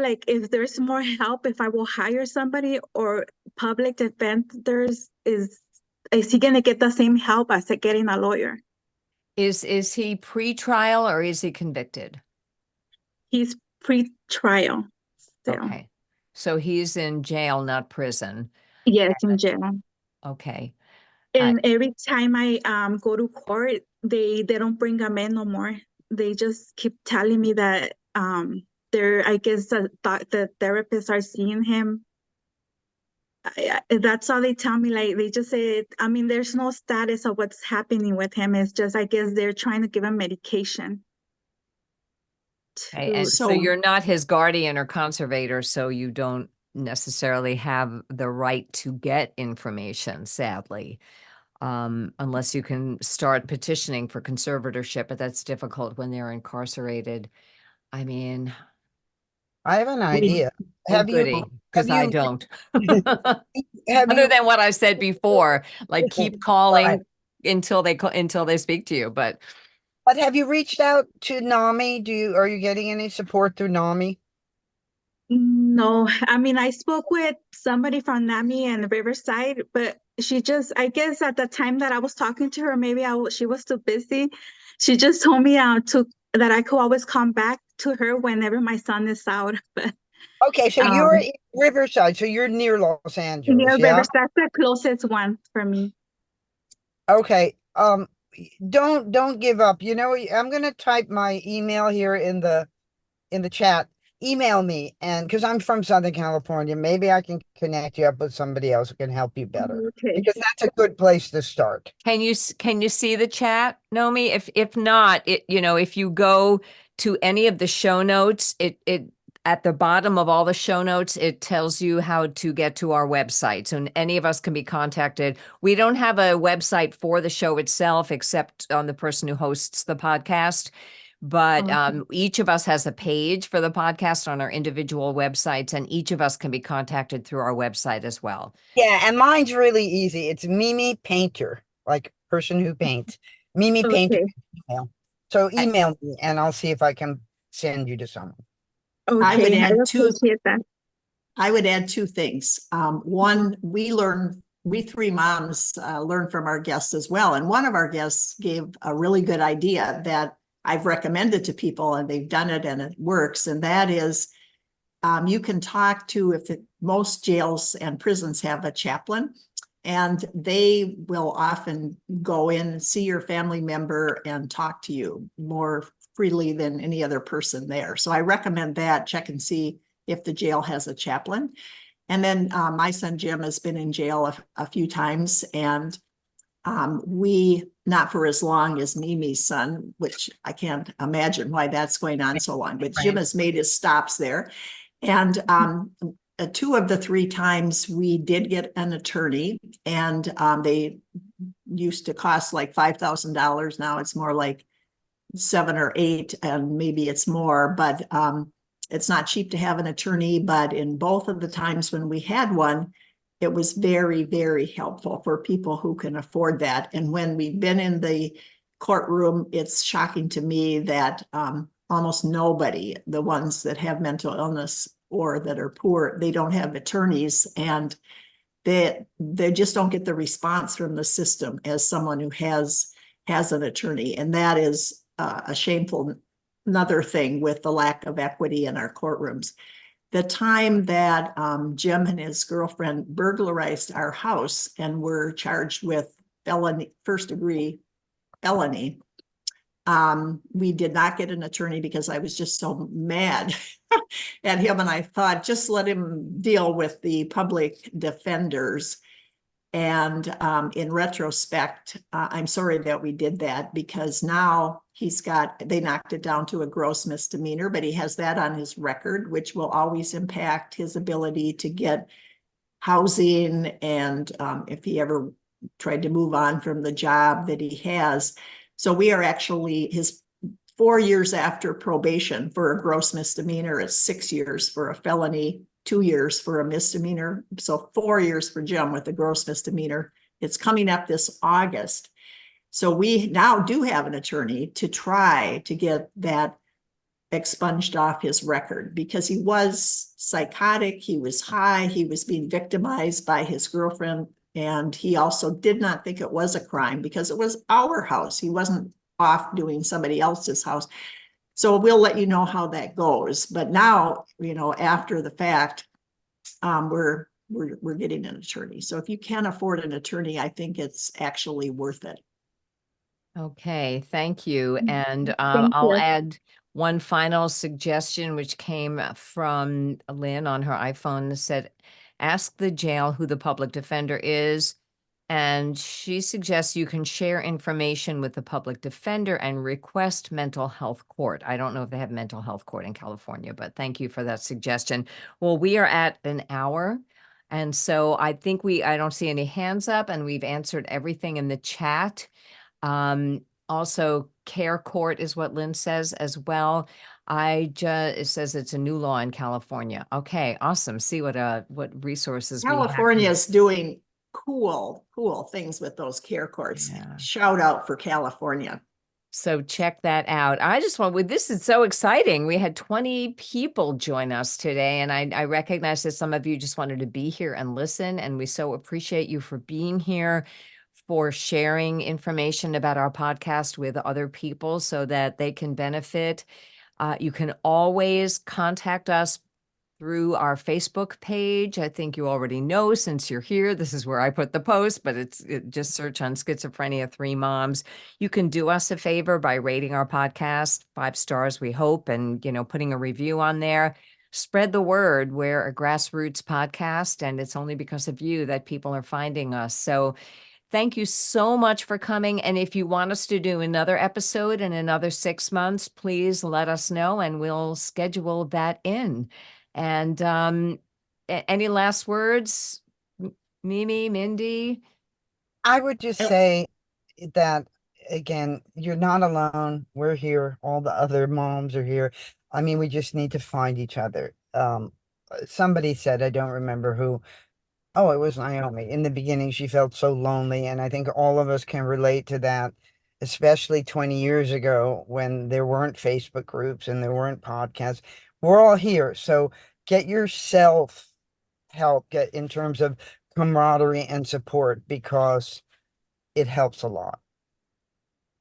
like if there's more help, if I will hire somebody or public defenders, is he going to get the same help as getting a lawyer? Is he pre-trial or is he convicted? He's pre-trial. So. Okay. So he's in jail, not prison. Yes, in jail. Okay. And every time I go to court, they don't bring him in no more. They just keep telling me that I guess the therapists are seeing him. That's all they tell me. Like they just say, I mean, there's no status of what's happening with him. It's just, I guess they're trying to give him medication. And so you're not his guardian or conservator, so you don't necessarily have the right to get information, sadly, unless you can start petitioning for conservatorship, but that's difficult when they're incarcerated. I mean, I have an idea. Have you? Because I don't. Have Other you? than what I said before, like keep calling until they speak to you. But have you reached out to NAMI? Are you getting any support through NAMI? No, I mean, I spoke with somebody from NAMI and Riverside, but she just, I guess at the time that I was talking to her, maybe she was too busy. She just told me that I could always come back to her whenever my son is out. But okay, so you're in Riverside, so you're near Los Angeles, near yeah? Riverside, that's the closest one for me. Okay, don't give up. You know, I'm gonna type my email here in the chat. Email me, and because I'm from Southern California, maybe I can connect you up with somebody else who can help you better. Okay. Because that's a good place to start. can you see the chat, Nomi? If not, if you go to any of the show notes. It at the bottom of all the show notes, it tells you how to get to our website. So any of us can be contacted. We don't have a website for the show itself, except on the person who hosts the podcast. But each of us has a page for the podcast on our individual websites, and each of us can be contacted through our website as well. Yeah, and mine's really easy. It's Mimi Painter, like person who paints. Mimi Painter Okay. email. So email me and I'll see if I can send you to someone. I would Okay, I add two. appreciate that. I would add two things. One, we three moms learn from our guests as well. And one of our guests gave a really good idea that I've recommended to people, and they've done it and it works. And that is, you can talk to, most jails and prisons have a chaplain, and they will often go in, see your family member and talk to you more freely than any other person there. So I recommend that. Check and see if the jail has a chaplain. And then my son Jim has been in jail a few times, and we, not for as long as Mimi's son, which I can't imagine why that's going on so long, but Jim has made his stops there. And two of the three times we did get an attorney, and they used to cost like $5,000. Now it's more like 7 or 8, and maybe it's more, but it's not cheap to have an attorney. But in both of the times when we had one, it was very, very helpful for people who can afford that. And when we've been in the courtroom, it's shocking to me that almost nobody, the ones that have mental illness or that are poor, they don't have attorneys, and they just don't get the response from the system as someone who has an attorney. And that is a shameful another thing with the lack of equity in our courtrooms. The time that Jim and his girlfriend burglarized our house and were charged with first-degree felony, we did not get an attorney because I was just so mad at him, and I thought, just let him deal with the public defenders. And in retrospect, I'm sorry that we did that, because now they knocked it down to a gross misdemeanor, but he has that on his record, which will always impact his ability to get housing. And if he ever tried to move on from the job that he has. So we are actually his 4 years after probation for a gross misdemeanor. It's 6 years for a felony, 2 years for a misdemeanor. So 4 years for Jim with the gross misdemeanor. It's coming up this August. So we now do have an attorney to try to get that expunged off his record, because he was psychotic, he was high, he was being victimized by his girlfriend, and he also did not think it was a crime because it was our house. He wasn't off doing somebody else's house. So we'll let you know how that goes. But now, after the fact, we're getting an attorney. So if you can afford an attorney, I think it's actually worth it. Okay, thank you. And Thank I'll you. add one final suggestion, which came from Lynn on her iPhone, that said, ask the jail who the public defender is. And she suggests you can share information with the public defender and request mental health court. I don't know if they have mental health court in California, but thank you for that suggestion. Well, we are at an hour. And so I think I don't see any hands up, and we've answered everything in the chat. Also, care court is what Lynn says as well. It says it's a new law in California. Okay, awesome. See what resources California we have. is doing cool things with those care courts. Yeah. Shout out for California. So check that out. This is so exciting. We had 20 people join us today, and I recognize that some of you just wanted to be here and listen, and we so appreciate you for being here, for sharing information about our podcast with other people so that they can benefit. You can always contact us through our Facebook page. I think you already know, since you're here, this is where I put the post, but just search on Schizophrenia 3 Moms. You can do us a favor by rating our podcast 5 stars, we hope, and, putting a review on there. Spread the word. We're a grassroots podcast, and it's only because of you that people are finding us. So thank you so much for coming. And if you want us to do another episode in another 6 months, please let us know and we'll schedule that in. And any last words, Mimi, Mindy? I would just Yep. say that again, you're not alone. We're here. All the other moms are here. I mean, we just need to find each other. Somebody said, I don't remember who. Oh, it was Naomi. In the beginning, she felt so lonely, and I think all of us can relate to that, especially 20 years ago when there weren't Facebook groups and there weren't podcasts. We're all here. So get yourself help, get in terms of camaraderie and support, because it helps a lot.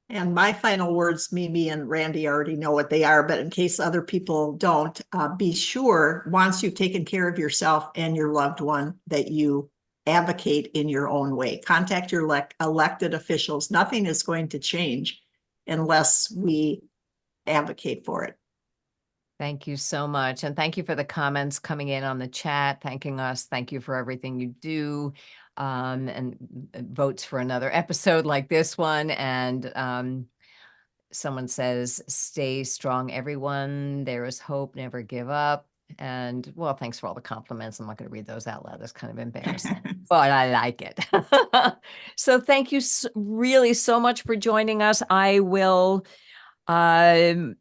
And my final words, Mimi and Randy already know what they are, but in case other people don't, be sure once you've taken care of yourself and your loved one that you advocate in your own way. Contact your elected officials. Nothing is going to change unless we advocate for it. Thank you so much. And thank you for the comments coming in on the chat, thanking us. Thank you for everything you do. And votes for another episode like this one. And someone says, stay strong, everyone. There is hope, never give up. And well, thanks for all the compliments. I'm not going to read those out loud. That's kind of embarrassing, but I like it. So thank you really so much for joining us. I will, I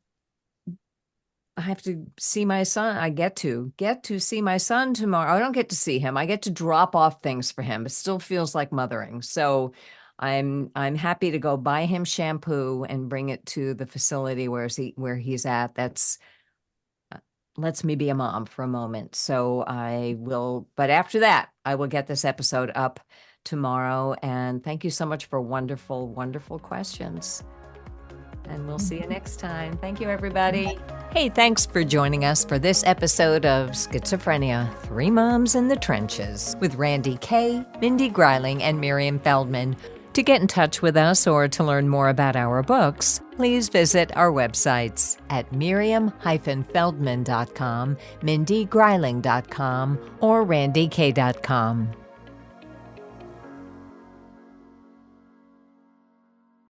have to see my son. I get to see my son tomorrow. I don't get to see him. I get to drop off things for him. It still feels like mothering. So I'm happy to go buy him shampoo and bring it to the facility where he's at. That's lets me be a mom for a moment. So I will, but after that, I will get this episode up tomorrow. And thank you so much for wonderful, wonderful questions. And we'll see you next time. Thank you, everybody. Hey, thanks for joining us for this episode of Schizophrenia, 3 Moms in the Trenches with Randy Kay, Mindy Greiling, and Miriam Feldman. To get in touch with us or to learn more about our books, please visit our websites at miriam-feldman.com, mindygreiling.com, or randyk.com.